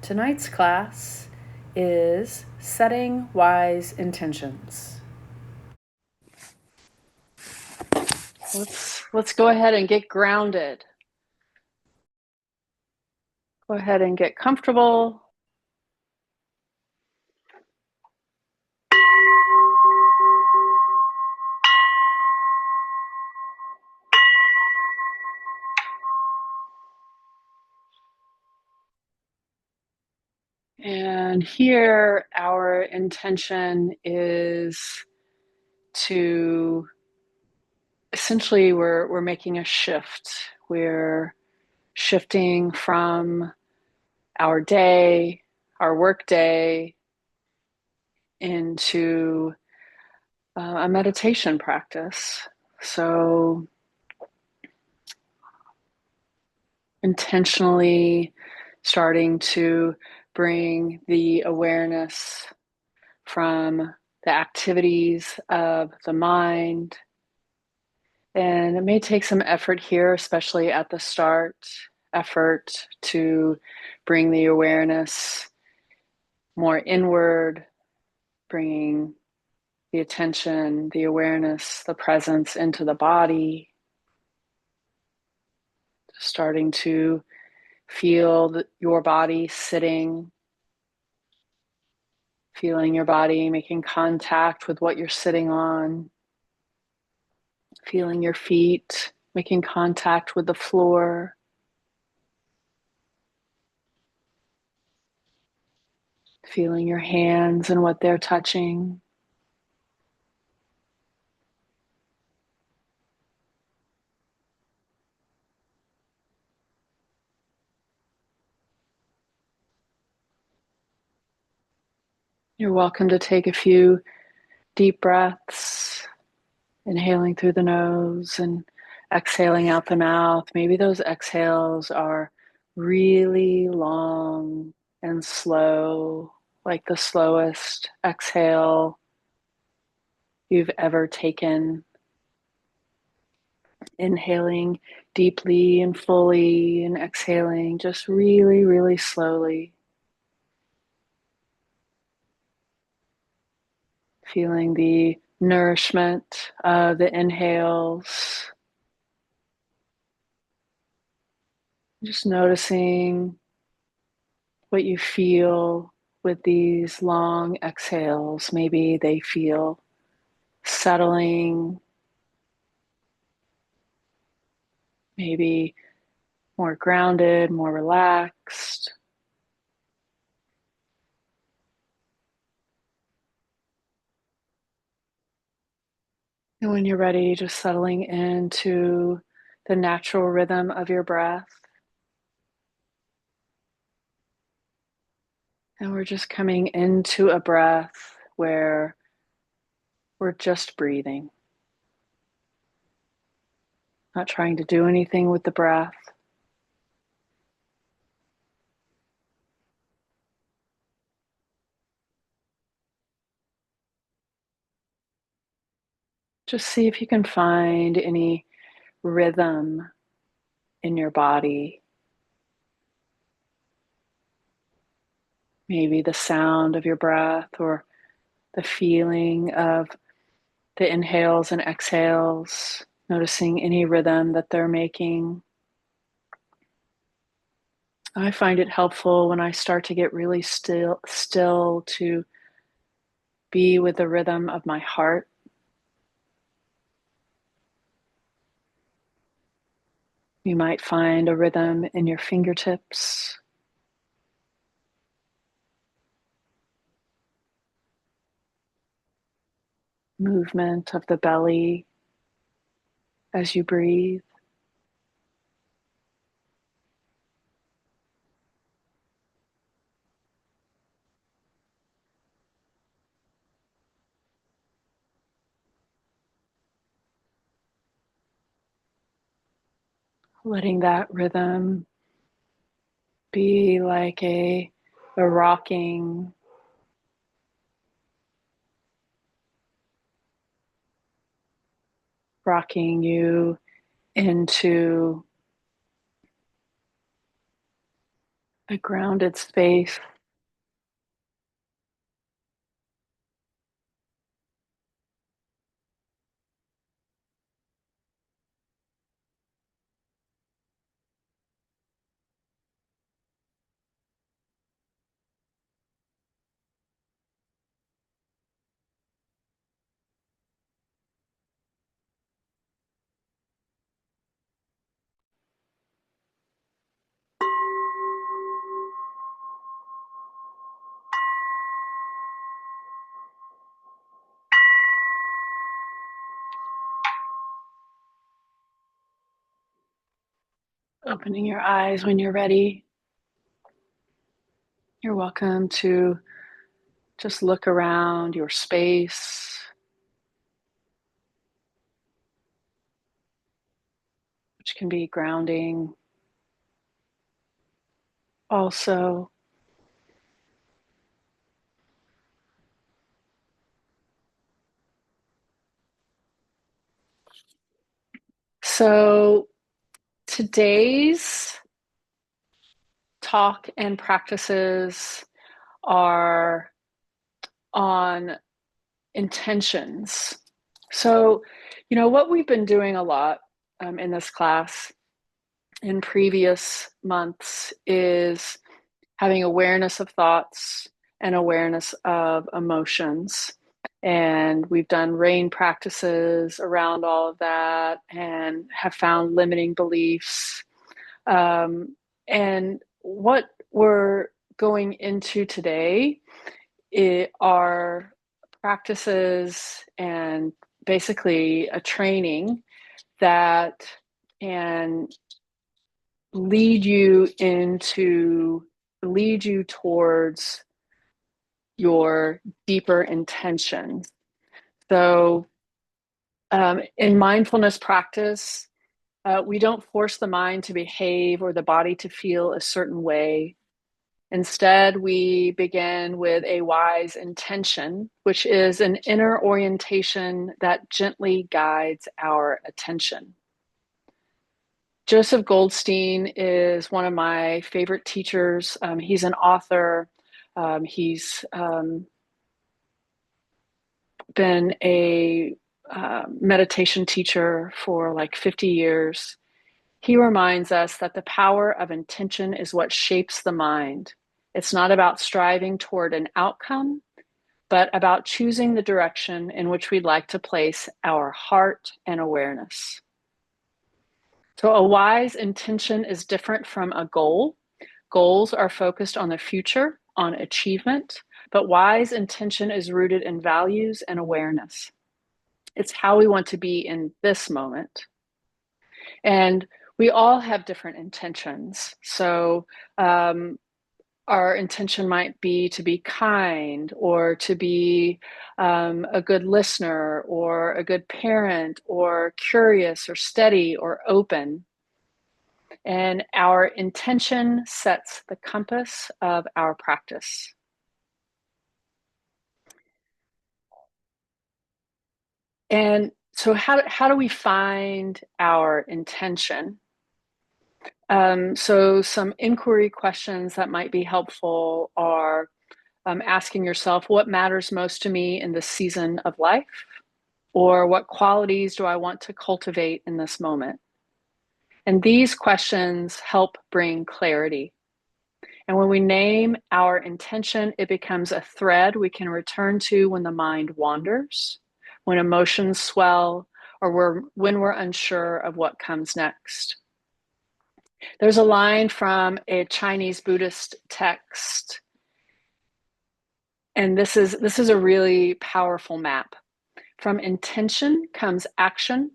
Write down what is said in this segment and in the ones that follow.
Tonight's class is setting wise intentions. Let's go ahead and get grounded. Go ahead and get comfortable. And here our intention is to essentially we're making a shift. We're shifting from our day, our work day, into a meditation practice. So intentionally starting to bring the awareness from the activities of the mind. And it may take some effort here, especially at the start, effort to bring the awareness more inward, bringing the attention, the awareness, the presence into the body, starting to feel your body sitting, feeling your body making contact with what you're sitting on, feeling your feet making contact with the floor, feeling your hands and what they're touching. You're welcome to take a few deep breaths, inhaling through the nose and exhaling out the mouth. Maybe those exhales are really long and slow, like the slowest exhale you've ever taken. Inhaling deeply and fully and exhaling just really, really slowly. Feeling the nourishment of the inhales. Just noticing what you feel with these long exhales. Maybe they feel settling, maybe more grounded, more relaxed. And when you're ready, just settling into the natural rhythm of your breath. And we're just coming into a breath where we're just breathing, not trying to do anything with the breath. Just see if you can find any rhythm in your body. Maybe the sound of your breath or the feeling of the inhales and exhales, noticing any rhythm that they're making. I find it helpful when I start to get really still to be with the rhythm of my heart. You might find a rhythm in your fingertips, movement of the belly as you breathe. Letting that rhythm be like a rocking you into a grounded space. Opening your eyes when you're ready. You're welcome to just look around your space, which can be grounding. Also, so today's talk and practices are on intentions. So, what we've been doing a lot in this class in previous months is having awareness of thoughts and awareness of emotions. And we've done rain practices around all of that and have found limiting beliefs. And what we're going into today are practices and basically a training that can lead you into lead you towards your deeper intentions. So, in mindfulness practice, we don't force the mind to behave or the body to feel a certain way. Instead, we begin with a wise intention, which is an inner orientation that gently guides our attention. Joseph Goldstein is one of my favorite teachers. He's an author. He's been a meditation teacher for like 50 years. He reminds us that the power of intention is what shapes the mind. It's not about striving toward an outcome, but about choosing the direction in which we'd like to place our heart and awareness. So, a wise intention is different from a goal. Goals are focused on the future, on achievement, but wise intention is rooted in values and awareness. It's how we want to be in this moment. And we all have different intentions. So, our intention might be to be kind or to be a good listener or a good parent or curious or steady or open. And our intention sets the compass of our practice. And so, how do we find our intention? So, some inquiry questions that might be helpful are asking yourself, what matters most to me in this season of life? Or what qualities do I want to cultivate in this moment? And these questions help bring clarity. And when we name our intention, it becomes a thread we can return to when the mind wanders, when emotions swell, or when we're unsure of what comes next. There's a line from a Chinese Buddhist text, and this is a really powerful map. From intention comes action,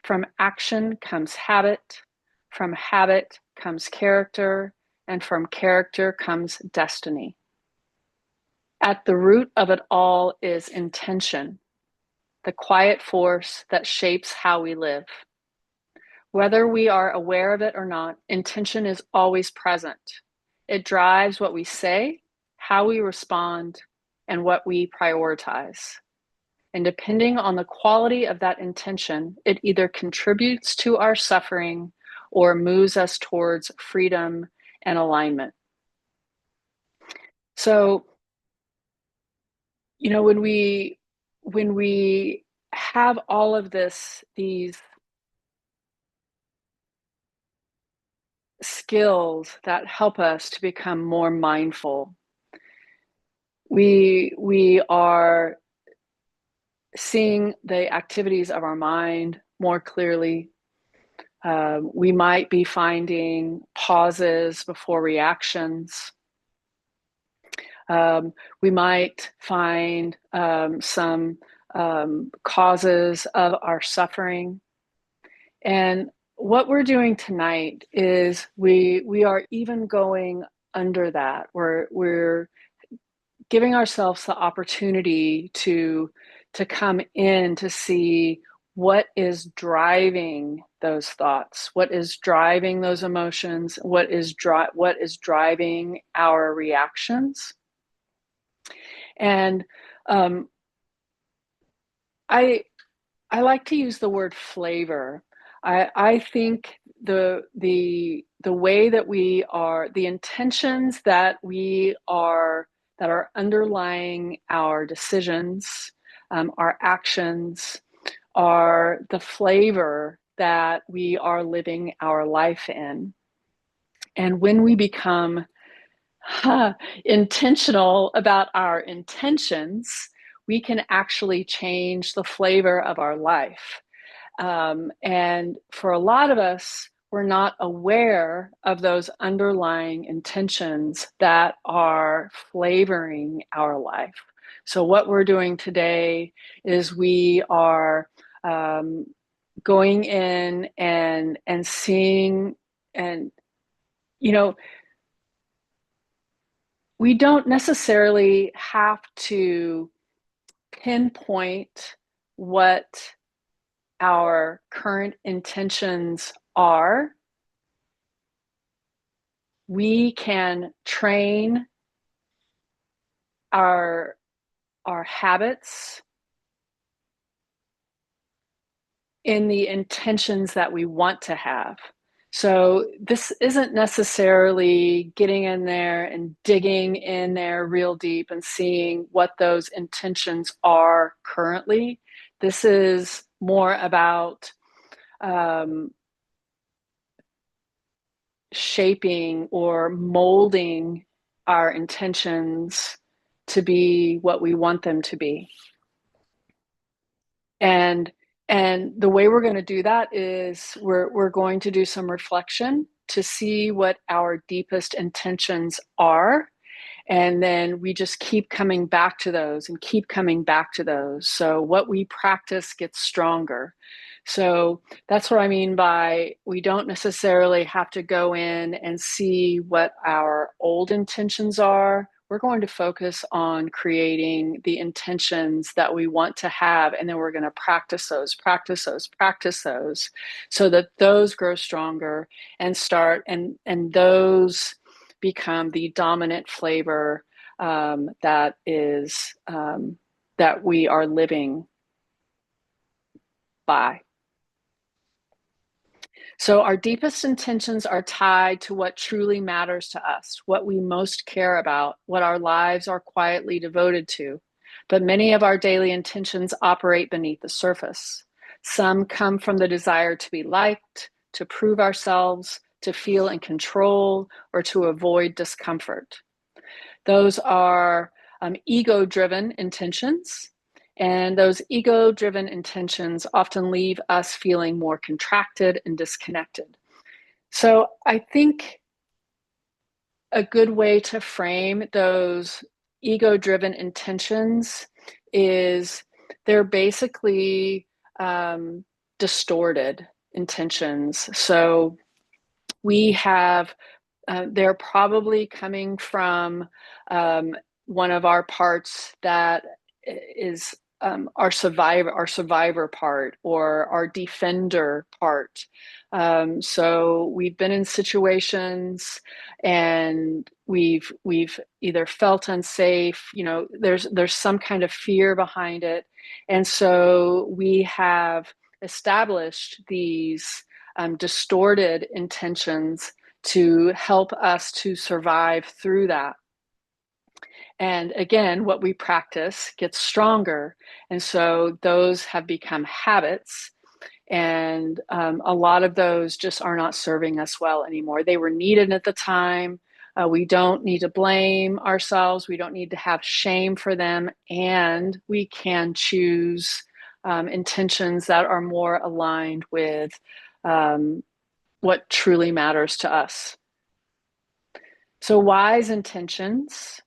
from action comes habit, from habit comes character, and from character comes destiny. At the root of it all is intention, the quiet force that shapes how we live. Whether we are aware of it or not, intention is always present. It drives what we say, how we respond, and what we prioritize. And depending on the quality of that intention, it either contributes to our suffering or moves us towards freedom and alignment. So, when we have all of these skills that help us to become more mindful, we are seeing the activities of our mind more clearly. We might be finding pauses before reactions. We might find some causes of our suffering. And what we're doing tonight is we are even going under that. We're giving ourselves the opportunity to come in to see what is driving those thoughts, what is driving those emotions, what is driving our reactions. And um, I I like to use the word flavor. I think the way that we are, the intentions that are underlying our decisions, our actions, are the flavor that we are living our life in. And when we become intentional about our intentions, we can actually change the flavor of our life. And for a lot of us, we're not aware of those underlying intentions that are flavoring our life. So, what we're doing today is we are um, going in and seeing, and you know we don't necessarily have to pinpoint what our current intentions are. We can train our habits in the intentions that we want to have. So this isn't necessarily getting in there and digging in there real deep and seeing what those intentions are currently. This is more about um, shaping or molding our intentions to be what we want them to be. And the way we're going to do that is we're going to do some reflection to see what our deepest intentions are, and then we just keep coming back to those and keep coming back to those. So what we practice gets stronger. So that's what I mean by we don't necessarily have to go in and see what our old intentions are. We're going to focus on creating the intentions that we want to have, and then we're going to practice those, practice those, practice those, so that those grow stronger and start, and those become the dominant flavor that is that we are living by. So our deepest intentions are tied to what truly matters to us, what we most care about, what our lives are quietly devoted to. But many of our daily intentions operate beneath the surface. Some come from the desire to be liked, to prove ourselves, to feel in control, or to avoid discomfort. Those are ego-driven intentions. And those ego-driven intentions often leave us feeling more contracted and disconnected. So I think a good way to frame those ego-driven intentions is they're basically distorted intentions. So we have they're probably coming from one of our parts that is our survivor part, or our defender part. So we've been in situations and we've either felt unsafe. There's some kind of fear behind it, and so we have established these distorted intentions to help us to survive through that. And again, what we practice gets stronger. And so those have become habits. And a lot of those just are not serving us well anymore. They were needed at the time. We don't need to blame ourselves. We don't need to have shame for them. And we can choose intentions that are more aligned with what truly matters to us. So, wise intentions,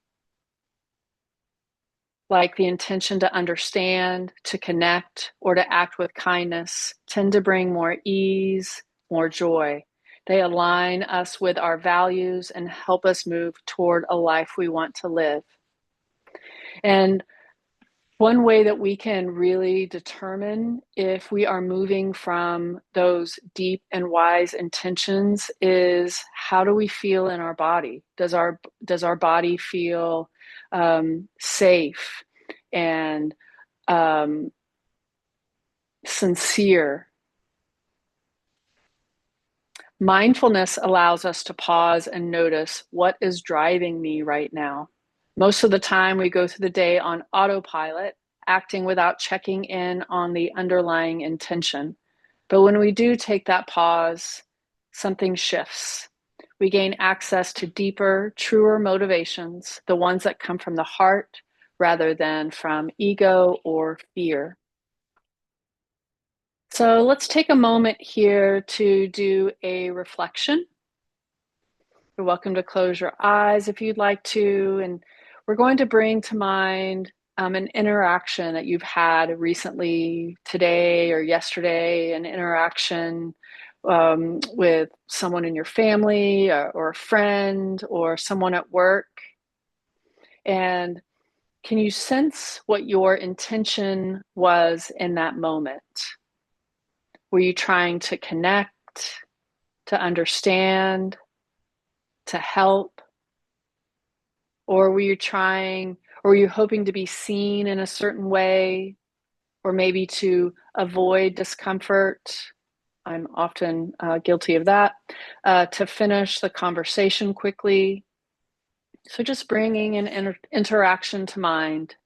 like the intention to understand, to connect, or to act with kindness, tend to bring more ease, more joy. They align us with our values and help us move toward a life we want to live. And one way that we can really determine if we are moving from those deep and wise intentions is, how do we feel in our body? Does our body feel safe and sincere? Mindfulness allows us to pause and notice, what is driving me right now? Most of the time, we go through the day on autopilot, acting without checking in on the underlying intention. But when we do take that pause, something shifts. We gain access to deeper, truer motivations, the ones that come from the heart rather than from ego or fear. So let's take a moment here to do a reflection. You're welcome to close your eyes if you'd like to. And we're going to bring to mind an interaction that you've had recently, today or yesterday, an interaction with someone in your family or a friend or someone at work. And can you sense what your intention was in that moment? Were you trying to connect, to understand, to help? Or were you hoping to be seen in a certain way, or maybe to avoid discomfort? I'm often guilty of that. To finish the conversation quickly. So just bringing an interaction to mind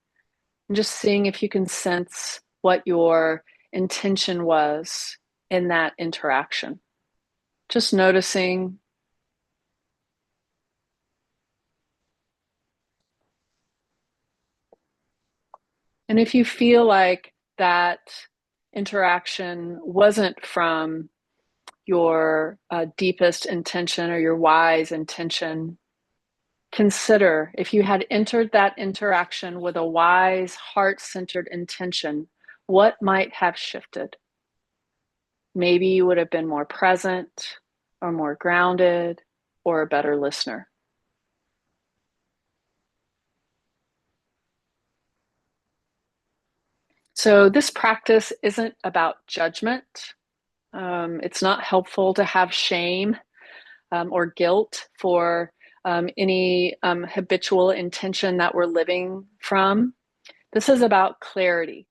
and just seeing if you can sense what your intention was in that interaction. Just noticing. And if you feel like that interaction wasn't from your deepest intention or your wise intention, consider, if you had entered that interaction with a wise, heart-centered intention, what might have shifted? Maybe you would have been more present or more grounded or a better listener. So this practice isn't about judgment. It's not helpful to have shame or guilt for any habitual intention that we're living from. This is about clarity.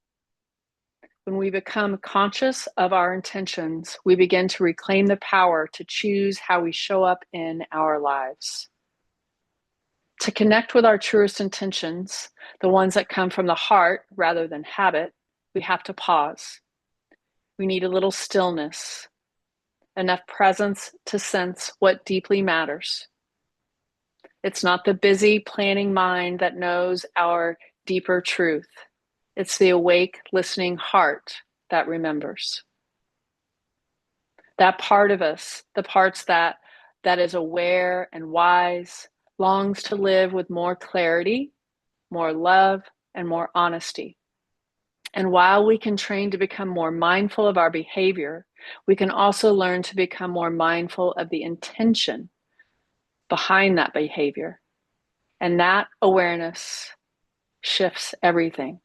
When we become conscious of our intentions, we begin to reclaim the power to choose how we show up in our lives. To connect with our truest intentions, the ones that come from the heart rather than habit, we have to pause. We need a little stillness, enough presence to sense what deeply matters. It's not the busy planning mind that knows our deeper truth. It's the awake, listening heart that remembers. That part of us, the parts that is aware and wise, longs to live with more clarity, more love, and more honesty. And while we can train to become more mindful of our behavior, we can also learn to become more mindful of the intention behind that behavior. And that awareness shifts everything.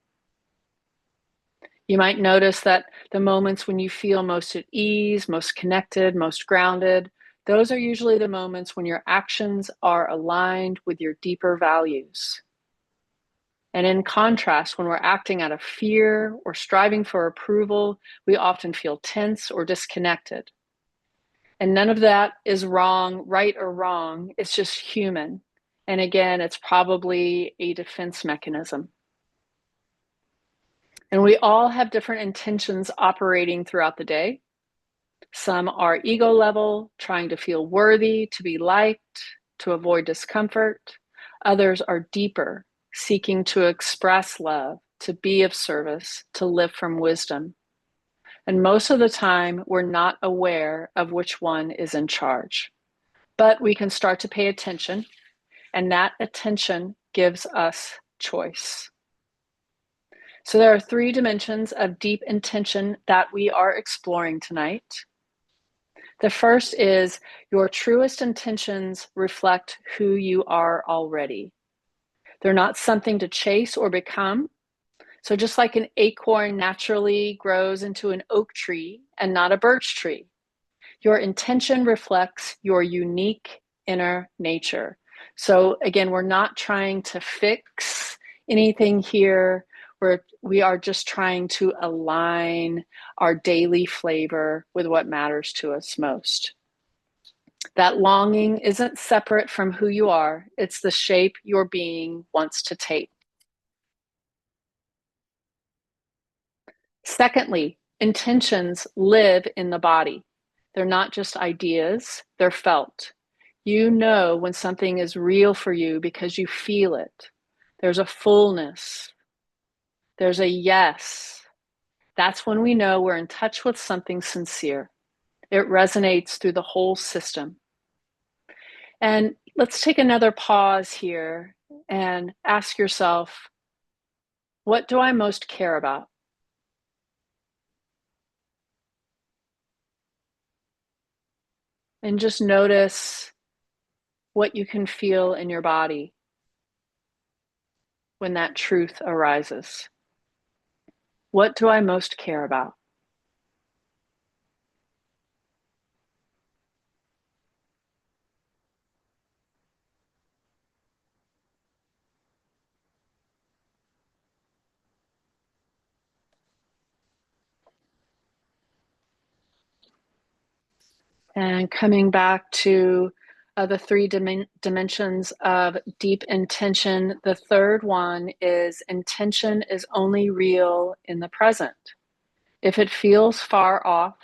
You might notice that the moments when you feel most at ease, most connected, most grounded, those are usually the moments when your actions are aligned with your deeper values. And in contrast, when we're acting out of fear or striving for approval, we often feel tense or disconnected. And none of that is wrong, right or wrong. It's just human. And again, it's probably a defense mechanism. And we all have different intentions operating throughout the day. Some are ego level, trying to feel worthy, to be liked, to avoid discomfort. Others are deeper, seeking to express love, to be of service, to live from wisdom. And most of the time, we're not aware of which one is in charge. But we can start to pay attention, and that attention gives us choice. So there are 3 dimensions of deep intention that we are exploring tonight. The first is your truest intentions reflect who you are already. They're not something to chase or become. So just like an acorn naturally grows into an oak tree and not a birch tree, your intention reflects your unique inner nature. So again, we're not trying to fix anything here. We are just trying to align our daily flavor with what matters to us most. That longing isn't separate from who you are. It's the shape your being wants to take. Secondly, intentions live in the body. They're not just ideas, they're felt. You know when something is real for you because you feel it. There's a fullness, there's a yes. That's when we know we're in touch with something sincere. It resonates through the whole system. And let's take another pause here and ask yourself, what do I most care about? And just notice what you can feel in your body when that truth arises. What do I most care about? And coming back to the 3 dimensions of deep intention, the third one is intention is only real in the present. If it feels far off,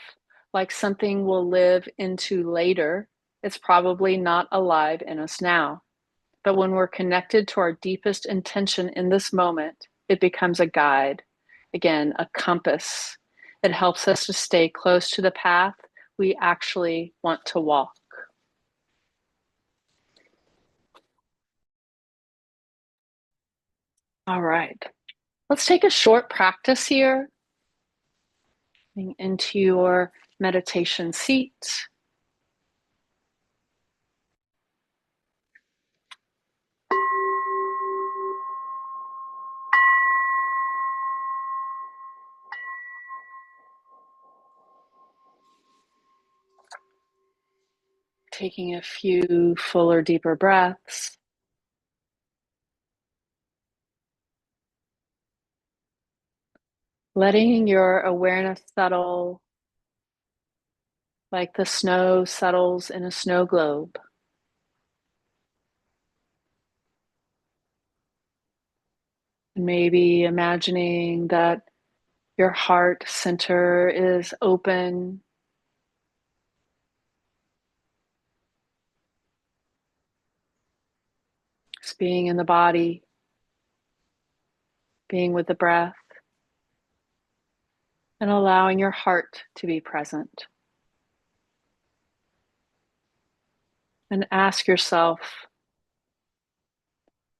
like something we'll live into later, it's probably not alive in us now. But when we're connected to our deepest intention in this moment, it becomes a guide, again, a compass. It helps us to stay close to the path we actually want to walk. All right, let's take a short practice here into your meditation seat. Taking a few fuller, deeper breaths. Letting your awareness settle like the snow settles in a snow globe. Maybe imagining that your heart center is open. Just being in the body, being with the breath, and allowing your heart to be present. And ask yourself,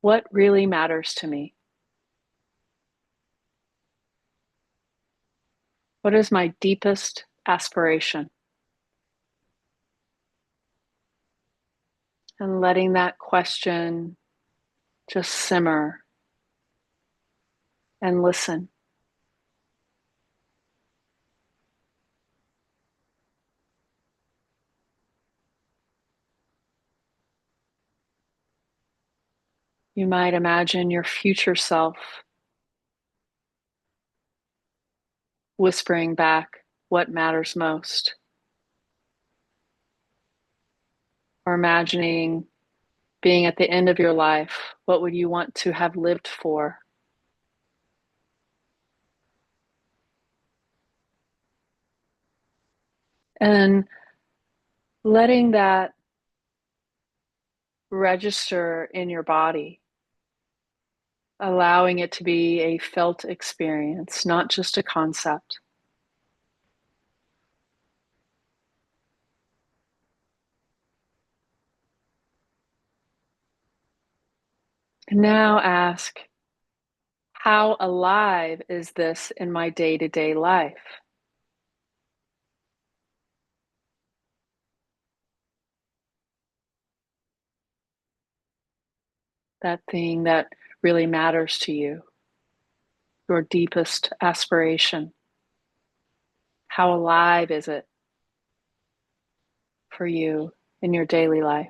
what really matters to me? What is my deepest aspiration? And letting that question just simmer and listen. You might imagine your future self whispering back what matters most, or imagining being at the end of your life, what would you want to have lived for? And letting that register in your body, allowing it to be a felt experience, not just a concept. And now ask, how alive is this in my day-to-day life? That thing that really matters to you, your deepest aspiration. How alive is it for you in your daily life?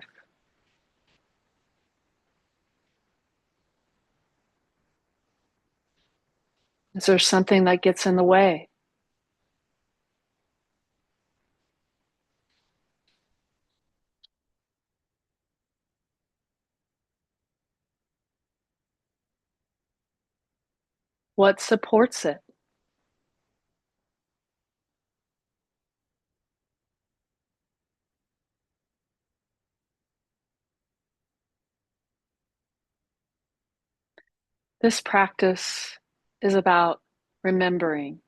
Is there something that gets in the way? What supports it? This practice is about remembering,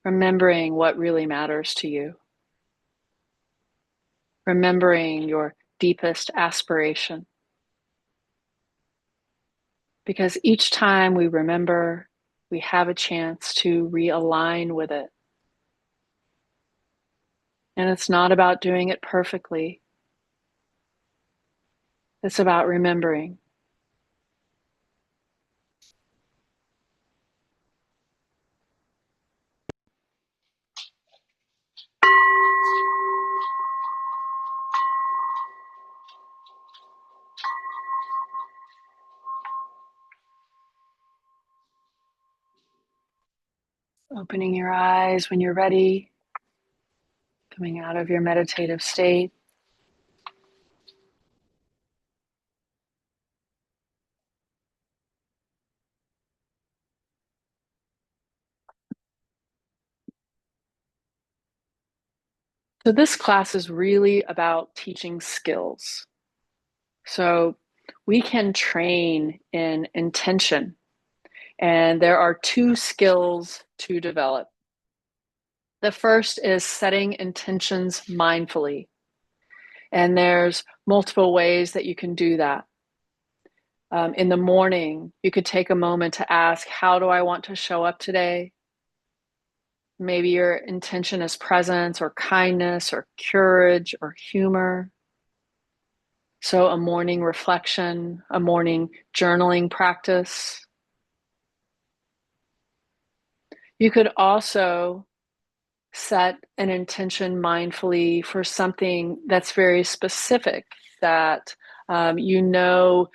remembering what really matters to you, remembering your deepest aspiration. Because each time we remember, we have a chance to realign with it. And it's not about doing it perfectly, it's about remembering. Opening your eyes when you're ready, coming out of your meditative state. So, this class is really about teaching skills. So, we can train in intention, and there are two skills to develop. The first is setting intentions mindfully, and there's multiple ways that you can do that. In the morning, you could take a moment to ask, how do I want to show up today? Maybe your intention is presence or kindness or courage or humor. So, a morning reflection, a morning journaling practice. You could also set an intention mindfully for something that's very specific that you know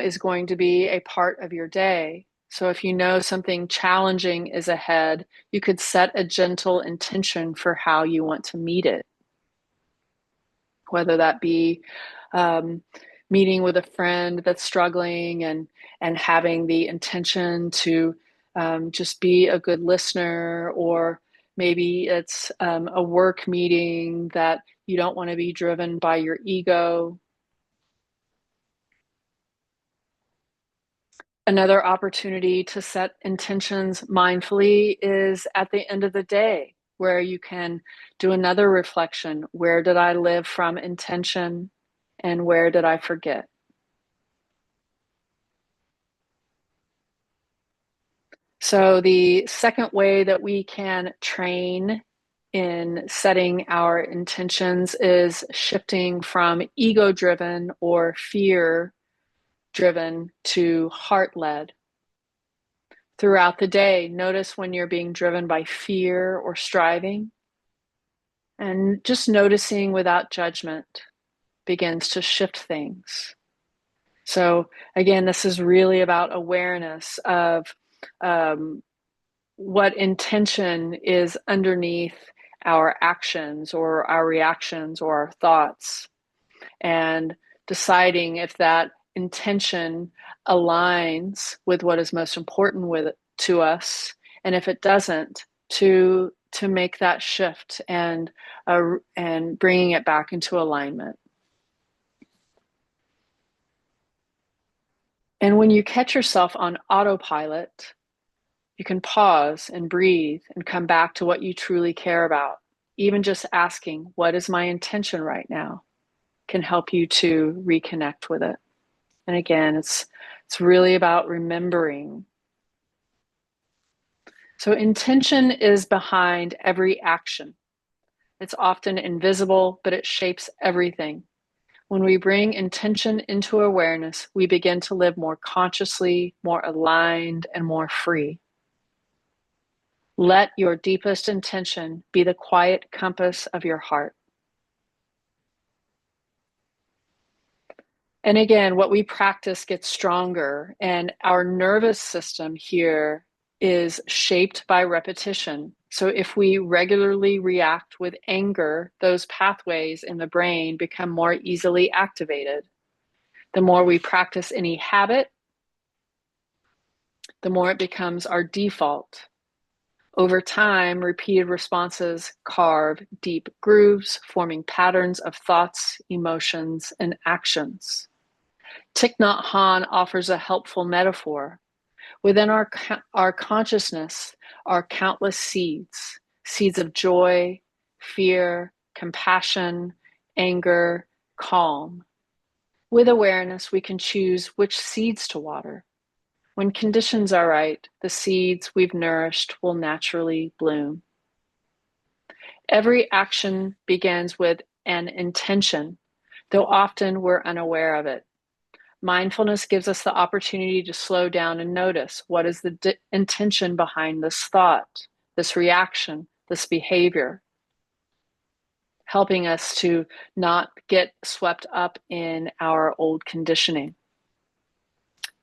is going to be a part of your day. So, if you know something challenging is ahead, you could set a gentle intention for how you want to meet it, whether that be um, meeting with a friend that's struggling and having the intention to just be a good listener, or maybe it's a work meeting that you don't want to be driven by your ego. Another opportunity to set intentions mindfully is at the end of the day, where you can do another reflection. Where did I live from intention, and where did I forget? So, the second way that we can train in setting our intentions is shifting from ego driven or fear driven to heart led. Throughout the day, notice when you're being driven by fear or striving, and just noticing without judgment begins to shift things. So, again, this is really about awareness of um, what intention is underneath our actions or our reactions or our thoughts, and deciding if that intention aligns with what is most important to us, and if it doesn't, to make that shift and bringing it back into alignment. And when you catch yourself on autopilot, you can pause and breathe and come back to what you truly care about. Even just asking, what is my intention right now, can help you to reconnect with it. And again, it's really about remembering. So intention is behind every action. It's often invisible, but it shapes everything. When we bring intention into awareness, we begin to live more consciously, more aligned, and more free. Let your deepest intention be the quiet compass of your heart. And again, what we practice gets stronger, and our nervous system here is shaped by repetition. So if we regularly react with anger, those pathways in the brain become more easily activated. The more we practice any habit, the more it becomes our default. Over time, repeated responses carve deep grooves, forming patterns of thoughts, emotions, and actions. Thich Nhat Hanh offers a helpful metaphor. Within our consciousness are countless seeds, seeds of joy, fear, compassion, anger, calm. With awareness, we can choose which seeds to water. When conditions are right, the seeds we've nourished will naturally bloom. Every action begins with an intention, though often we're unaware of it. Mindfulness gives us the opportunity to slow down and notice what is the intention behind this thought, this reaction, this behavior, helping us to not get swept up in our old conditioning.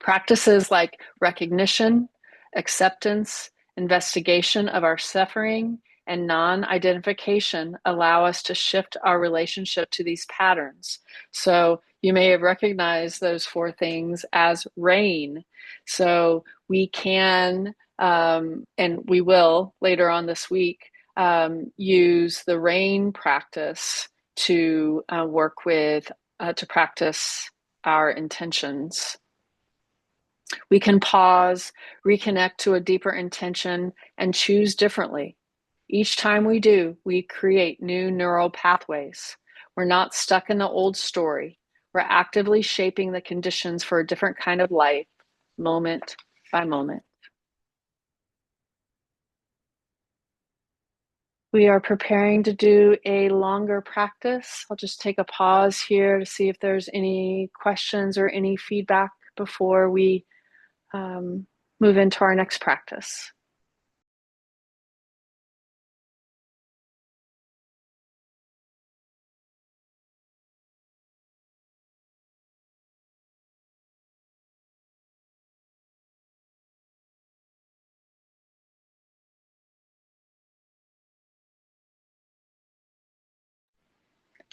Practices like recognition, acceptance, investigation of our suffering, and non-identification allow us to shift our relationship to these patterns. So you may have recognized those four things as rain. So we can, and we will later on this week, use the rain practice to work with, to practice our intentions. We can pause, reconnect to a deeper intention, and choose differently. Each time we do, we create new neural pathways. We're not stuck in the old story. We're actively shaping the conditions for a different kind of life, moment by moment. We are preparing to do a longer practice. I'll just take a pause here to see if there's any questions or any feedback before we move into our next practice.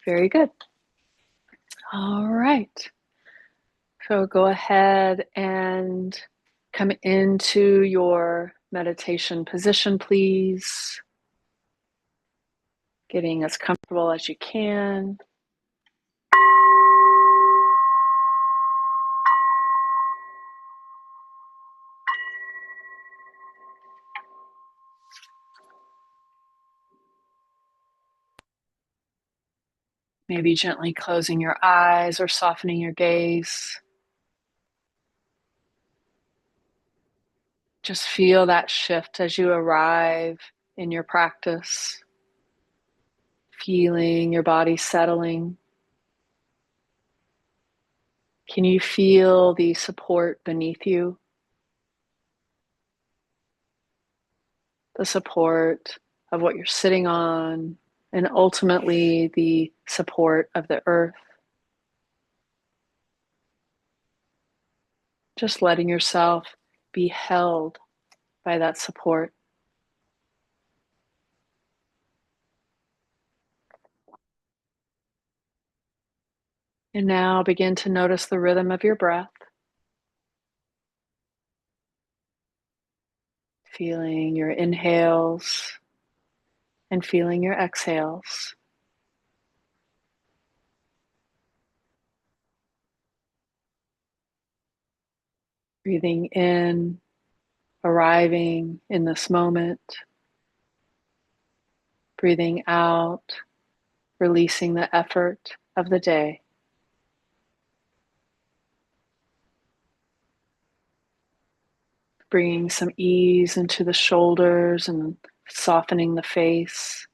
Very good. All right. So go ahead and come into your meditation position, please. Getting as comfortable as you can. Maybe gently closing your eyes or softening your gaze. Just feel that shift as you arrive in your practice. Feeling your body settling. Can you feel the support beneath you? The support of what you're sitting on, and ultimately the support of the earth. Just letting yourself be held by that support. And now begin to notice the rhythm of your breath, feeling your inhales and feeling your exhales. Breathing in, arriving in this moment. Breathing out, releasing the effort of the day. Bringing some ease into the shoulders and softening the face.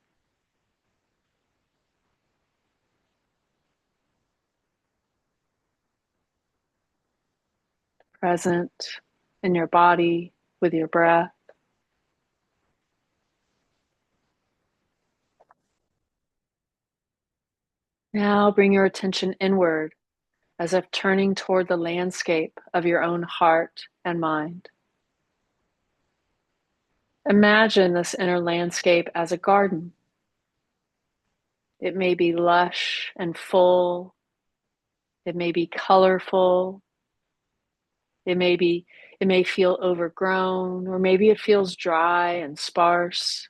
Present in your body with your breath. Now bring your attention inward as if turning toward the landscape of your own heart and mind. Imagine this inner landscape as a garden. It may be lush and full. It may be colorful. It may be, it may feel overgrown, or maybe it feels dry and sparse.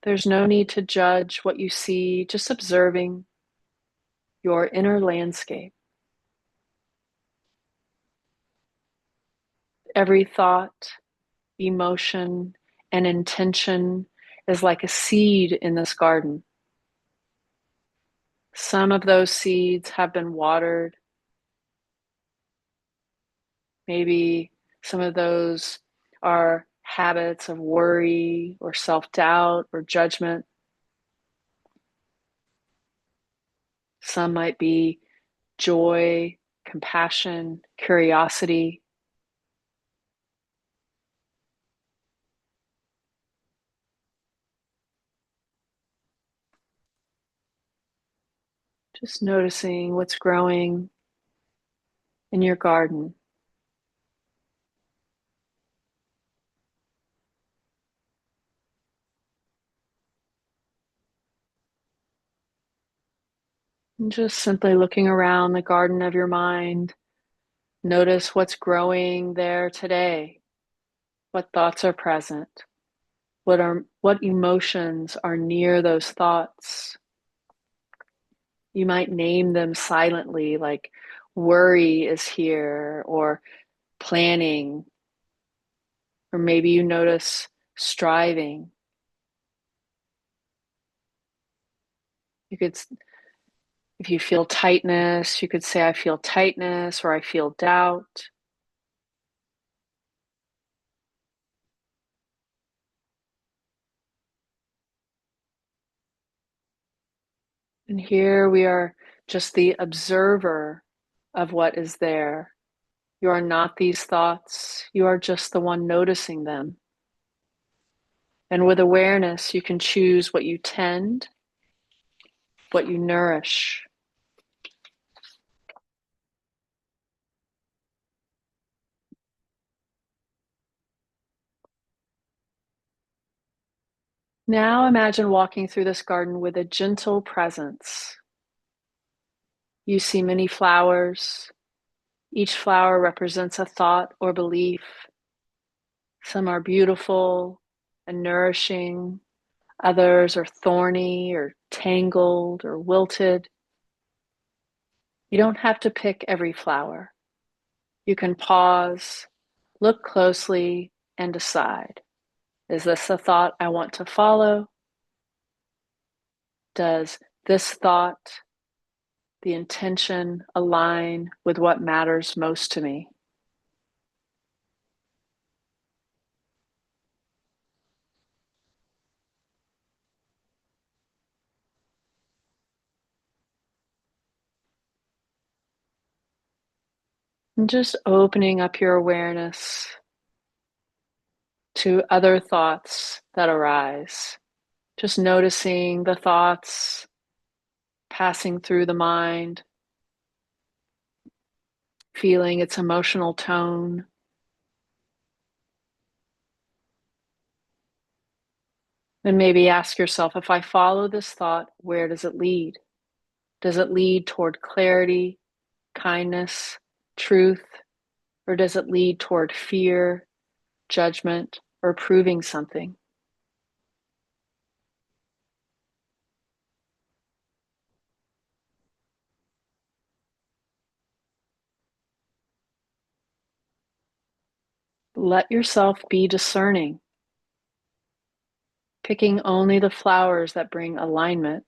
There's no need to judge what you see, just observing your inner landscape. Every thought, emotion, and intention is like a seed in this garden. Some of those seeds have been watered. Maybe some of those are habits of worry or self-doubt or judgment. Some might be joy, compassion, curiosity. Just noticing what's growing in your garden. And just simply looking around the garden of your mind, notice what's growing there today. What thoughts are present? What emotions are near those thoughts? You might name them silently, like worry is here, or planning, or maybe you notice striving. You could, if you feel tightness, you could say, I feel tightness, or I feel doubt. And here we are just the observer of what is there. You are not these thoughts, you are just the one noticing them. And with awareness, you can choose what you tend, what you nourish. Now imagine walking through this garden with a gentle presence. You see many flowers. Each flower represents a thought or belief. Some are beautiful and nourishing. Others are thorny or tangled or wilted. You don't have to pick every flower. You can pause, look closely, and decide. Is this a thought I want to follow? Does this thought, the intention, align with what matters most to me? And just opening up your awareness to other thoughts that arise. Just noticing the thoughts passing through the mind, feeling its emotional tone. And maybe ask yourself, if I follow this thought, where does it lead? Does it lead toward clarity, kindness, truth, or does it lead toward fear, judgment, or proving something? Let yourself be discerning, picking only the flowers that bring alignment,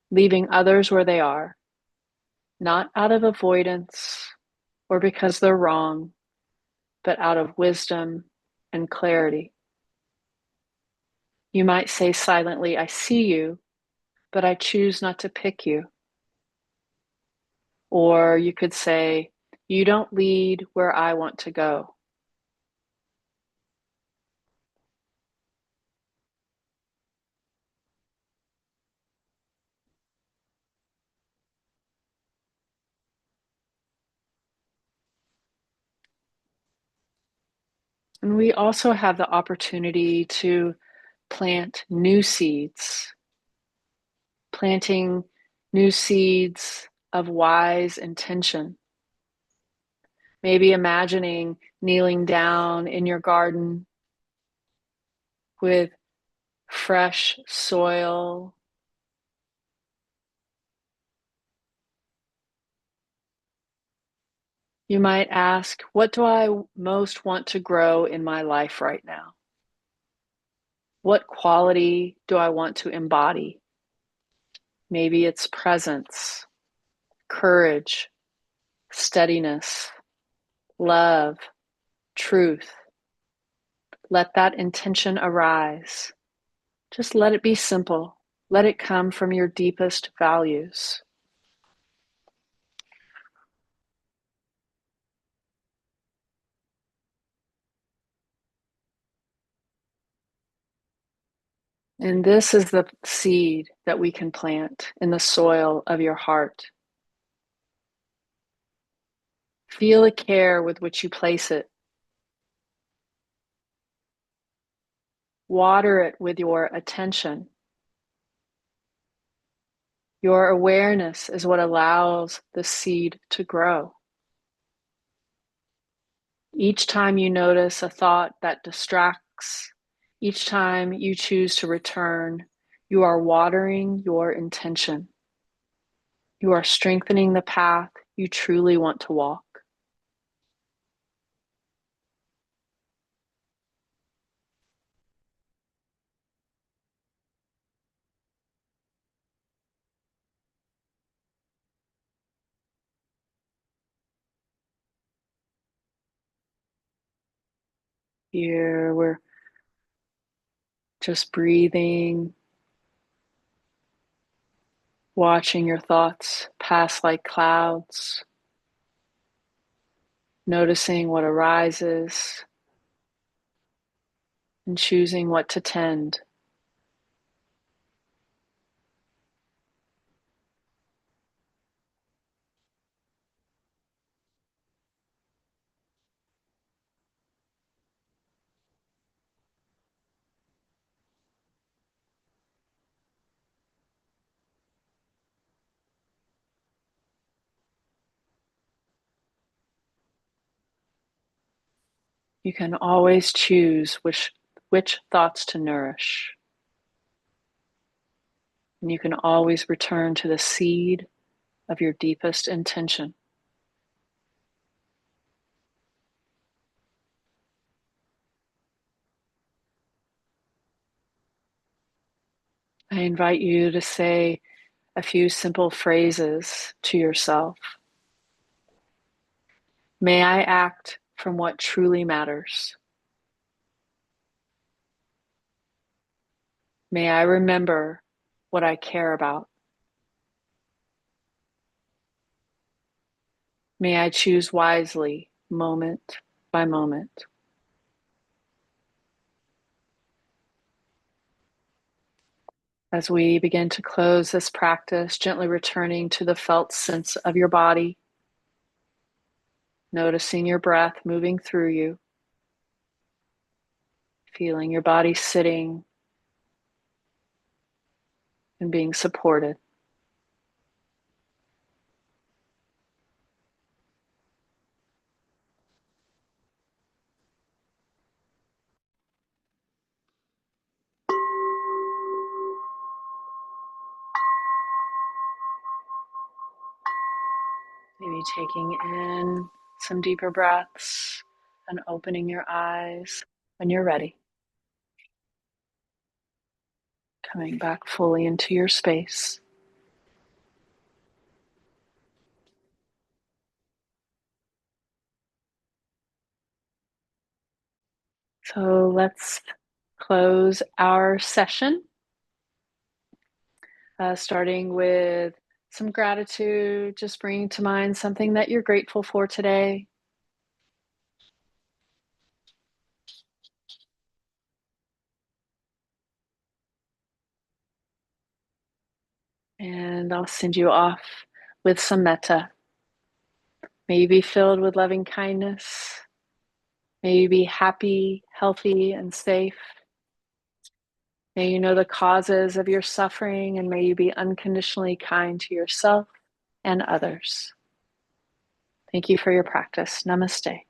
leaving others where they are, not out of avoidance or because they're wrong, but out of wisdom and clarity. You might say silently, I see you, but I choose not to pick you. Or you could say, you don't lead where I want to go. And we also have the opportunity to plant new seeds, planting new seeds of wise intention. Maybe imagining kneeling down in your garden with fresh soil. You might ask, what do I most want to grow in my life right now? What quality do I want to embody? Maybe it's presence, courage, steadiness, love, truth. Let that intention arise. Just let it be simple. Let it come from your deepest values. And this is the seed that we can plant in the soil of your heart. Feel the care with which you place it. Water it with your attention. Your awareness is what allows the seed to grow. Each time you notice a thought that distracts, each time you choose to return, you are watering your intention. You are strengthening the path you truly want to walk. Here we're just breathing, watching your thoughts pass like clouds, noticing what arises, and choosing what to tend. You can always choose which thoughts to nourish. And you can always return to the seed of your deepest intention. I invite you to say a few simple phrases to yourself. May I act from what truly matters. May I remember what I care about. May I choose wisely, moment by moment. As we begin to close this practice, gently returning to the felt sense of your body, noticing your breath moving through you, feeling your body sitting and being supported. Maybe taking in some deeper breaths and opening your eyes when you're ready. Coming back fully into your space. So let's close our session, starting with some gratitude, just bringing to mind something that you're grateful for today. And I'll send you off with some metta. May you be filled with loving kindness. May you be happy, healthy, and safe. May you know the causes of your suffering, and may you be unconditionally kind to yourself and others. Thank you for your practice. Namaste.